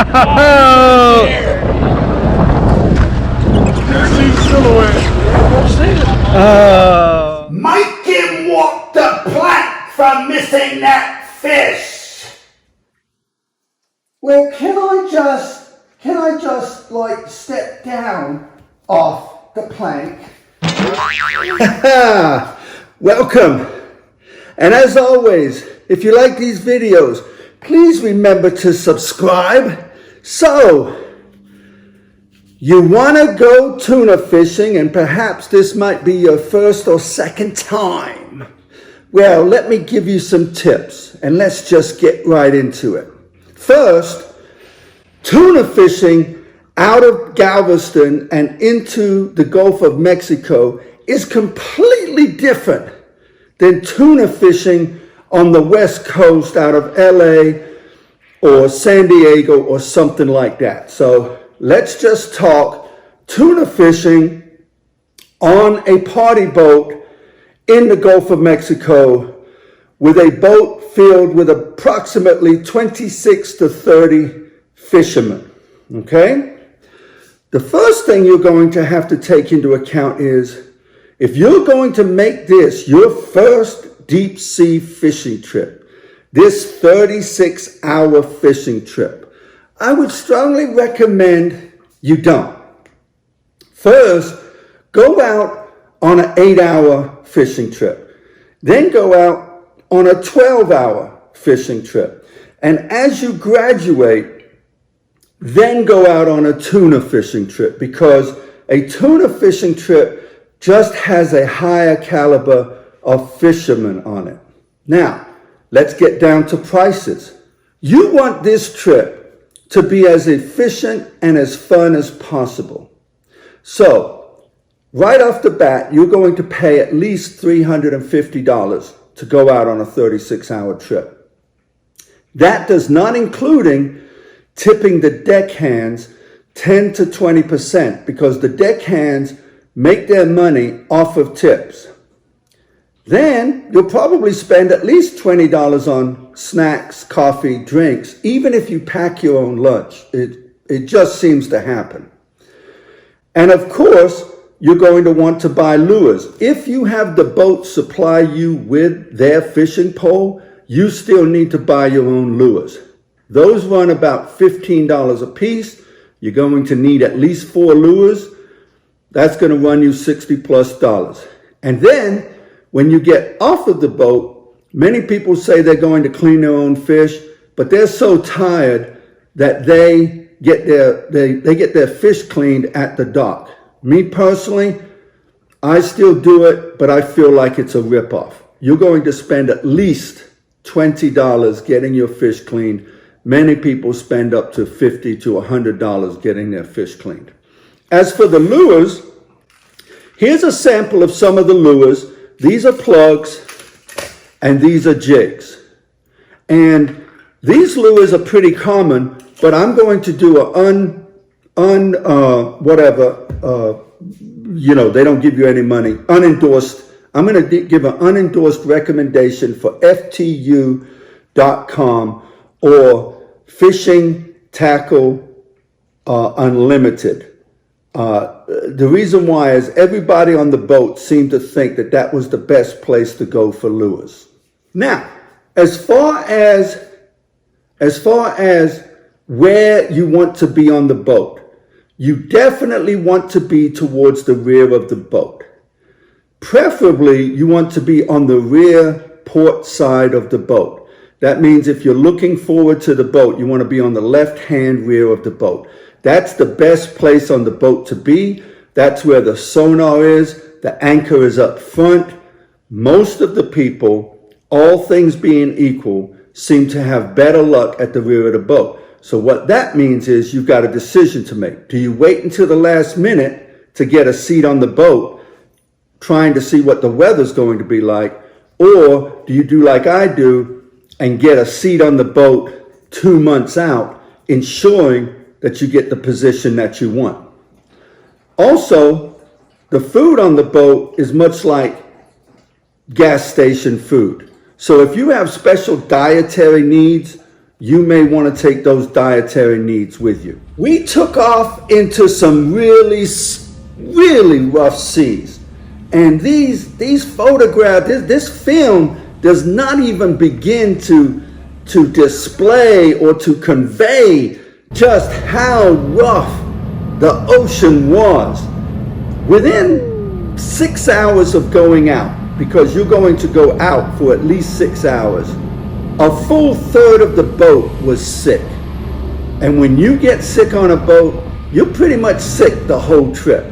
Make him walk the plank for missing that fish. Well, can I just like step down off the plank? Welcome. And as always, if you like these videos, please remember to subscribe. So, you want to go tuna fishing, and perhaps this might be your first or second time. Well, let me give you some tips, and let's just get right into it. First, tuna fishing out of Galveston and into the Gulf of Mexico is completely different than tuna fishing on the West Coast out of LA or San Diego or something like that. So let's just talk tuna fishing on a party boat in the Gulf of Mexico with a boat filled with approximately 26 to 30 fishermen, okay? The first thing you're going to have to take into account is if you're going to make this your first deep sea fishing trip, this 36-hour fishing trip, I would strongly recommend you don't. First, go out on an 8-hour fishing trip. Then go out on a 12-hour fishing trip. And as you graduate, then go out on a tuna fishing trip, because a tuna fishing trip just has a higher caliber of fishermen on it. Now, let's get down to prices. You want this trip to be as efficient and as fun as possible. So, right off the bat, you're going to pay at least $350 to go out on a 36-hour trip. That does not including tipping the deckhands 10 to 20%, because the deckhands make their money off of tips. Then you'll probably spend at least $20 on snacks, coffee, drinks, even if you pack your own lunch. It just seems to happen. And of course, you're going to want to buy lures. If you have the boat supply you with their fishing pole, you still need to buy your own lures. Those run about $15 a piece. You're going to need at least 4 lures. That's going to run you $60+. And then when you get off of the boat, many people say they're going to clean their own fish, but they're so tired that they get their fish cleaned at the dock. Me personally, I still do it, but I feel like it's a ripoff. You're going to spend at least $20 getting your fish cleaned. Many people spend up to $50 to $100 getting their fish cleaned. As for the lures, here's a sample of some of the lures. These are plugs and these are jigs. And these lures are pretty common, but I'm going to do they don't give you any money, unendorsed. I'm going to give an unendorsed recommendation for FTU.com or Fishing Tackle Unlimited. The reason why is everybody on the boat seemed to think that that was the best place to go for lures. Now, as far as where you want to be on the boat, you definitely want to be towards the rear of the boat. Preferably, you want to be on the rear port side of the boat. That means if you're looking forward to the boat, you want to be on the left-hand rear of the boat. That's the best place on the boat to be. That's where the sonar is. The anchor is up front. Most of the people, all things being equal, seem to have better luck at the rear of the boat. So what that means is you've got a decision to make. Do you wait until the last minute to get a seat on the boat, trying to see what the weather's going to be like? Or do you do like I do and get a seat on the boat 2 months out, ensuring that you get the position that you want? Also, the food on the boat is much like gas station food. So if you have special dietary needs, you may want to take those dietary needs with you. We took off into some really rough seas. And these photographs, this film does not even begin to display or to convey just how rough the ocean was. Within 6 hours of going out, because you're going to go out for at least 6 hours, a full third of the boat was sick. And when you get sick on a boat, you're pretty much sick the whole trip.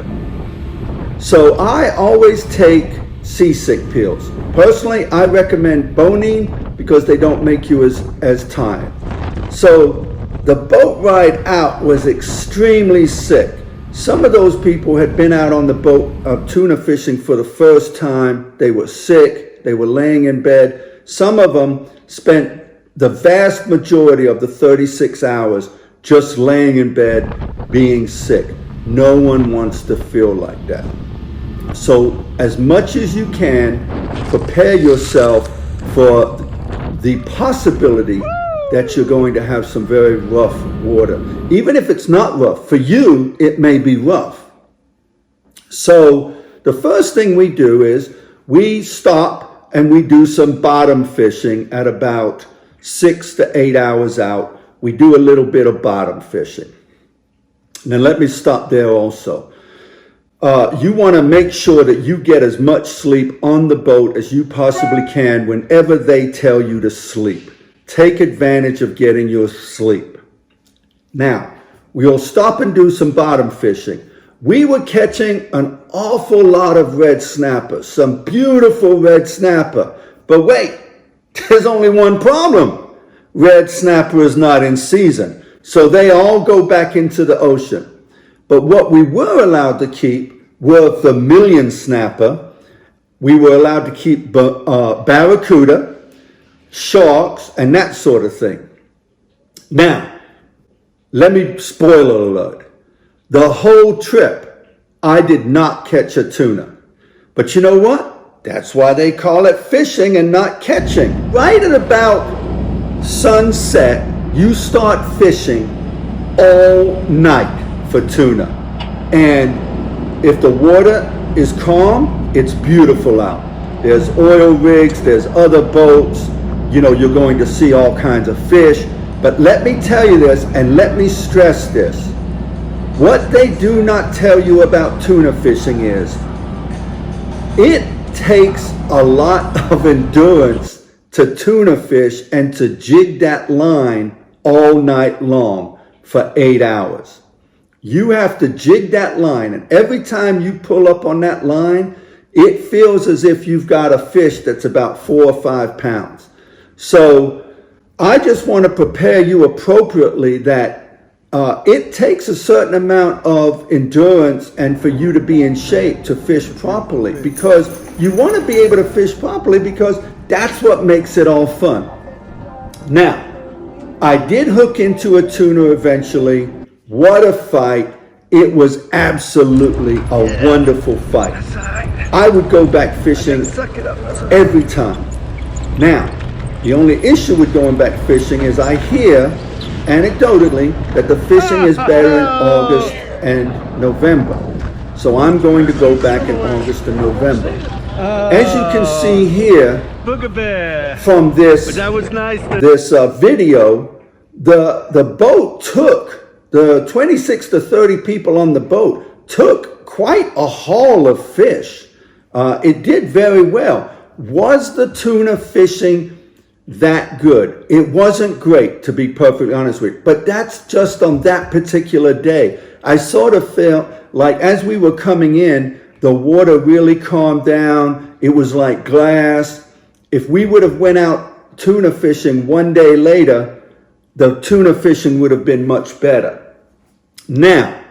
So I always take seasick pills. Personally, I recommend Bonine because they don't make you as tired. So the boat ride out was extremely sick. Some of those people had been out on the boat tuna fishing for the first time. They were sick. They were laying in bed. Some of them spent the vast majority of the 36 hours just laying in bed being sick. No one wants to feel like that. So as much as you can, prepare yourself for the possibility that you're going to have some very rough water. Even if it's not rough, for you, it may be rough. So the first thing we do is we stop and we do some bottom fishing at about 6 to 8 hours out. We do a little bit of bottom fishing. Now let me stop there also. You want to make sure that you get as much sleep on the boat as you possibly can whenever they tell you to sleep. Take advantage of getting your sleep. Now, we'll stop and do some bottom fishing. We were catching an awful lot of red snapper, some beautiful red snapper. But wait, there's only one problem. Red snapper is not in season, so they all go back into the ocean. But what we were allowed to keep were Vermillion Snapper. We were allowed to keep Barracuda, sharks, and that sort of thing. Now, let me spoiler alert. The whole trip, I did not catch a tuna. But you know what? That's why they call it fishing and not catching. Right at about sunset, you start fishing all night for tuna. And if the water is calm, it's beautiful out. There's oil rigs, there's other boats. You know, you're going to see all kinds of fish. But let me tell you this, and let me stress this. What they do not tell you about tuna fishing is, it takes a lot of endurance to tuna fish and to jig that line all night long for 8 hours. You have to jig that line, and every time you pull up on that line, it feels as if you've got a fish that's about 4 or 5 pounds. So I just want to prepare you appropriately that it takes a certain amount of endurance and for you to be in shape to fish properly, because you want to be able to fish properly because that's what makes it all fun. Now, I did hook into a tuna eventually. What a fight. It was absolutely a wonderful fight. I would go back fishing every time. Now, the only issue with going back fishing is I hear, anecdotally, that the fishing is better in August and November. So I'm going to go back in August and November. As you can see here from this video, the boat took, the 26 to 30 people on the boat took quite a haul of fish. It did very well. Was the tuna fishing that good? It wasn't great, to be perfectly honest with you, but that's just on that particular day. I sort of felt like as we were coming in, the water really calmed down. It was like glass. If we would have went out tuna fishing one day later, the tuna fishing would have been much better. Now,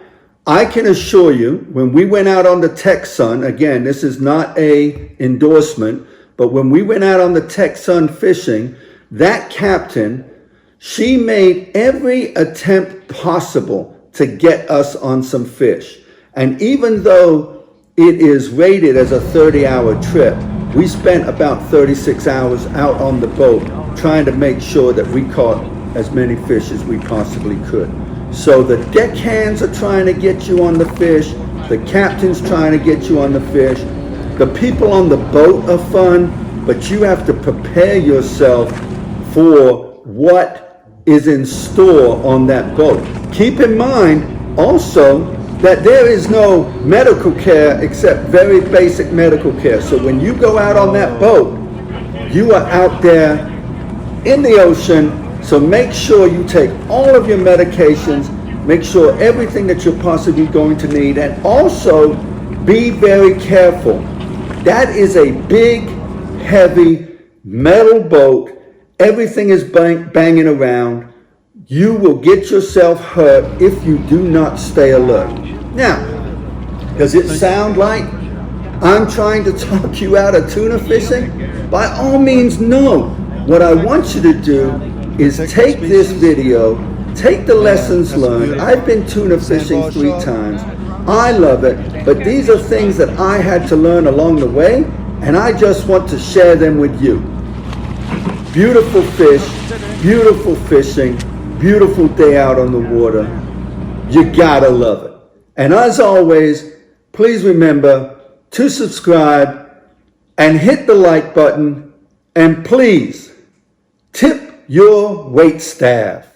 I can assure you, when we went out on the Texan, again, this is not a endorsement, but when we went out on the Texan fishing, that captain, she made every attempt possible to get us on some fish. And even though it is rated as a 30-hour trip, we spent about 36 hours out on the boat trying to make sure that we caught as many fish as we possibly could. So the deckhands are trying to get you on the fish, the captain's trying to get you on the fish, the people on the boat are fun, but you have to prepare yourself for what is in store on that boat. Keep in mind also that there is no medical care except very basic medical care. So when you go out on that boat, you are out there in the ocean, so make sure you take all of your medications, make sure everything that you're possibly going to need, and also be very careful. That is a big, heavy metal boat. Everything is banging around. You will get yourself hurt if you do not stay alert. Now, does it sound like I'm trying to talk you out of tuna fishing? By all means, no. What I want you to do is take this video, take the lessons learned. I've been tuna fishing 3 times. I love it, but these are things that I had to learn along the way, and I just want to share them with you. Beautiful fish, beautiful fishing, beautiful day out on the water. You gotta love it. And as always, please remember to subscribe and hit the like button, and please tip your wait staff.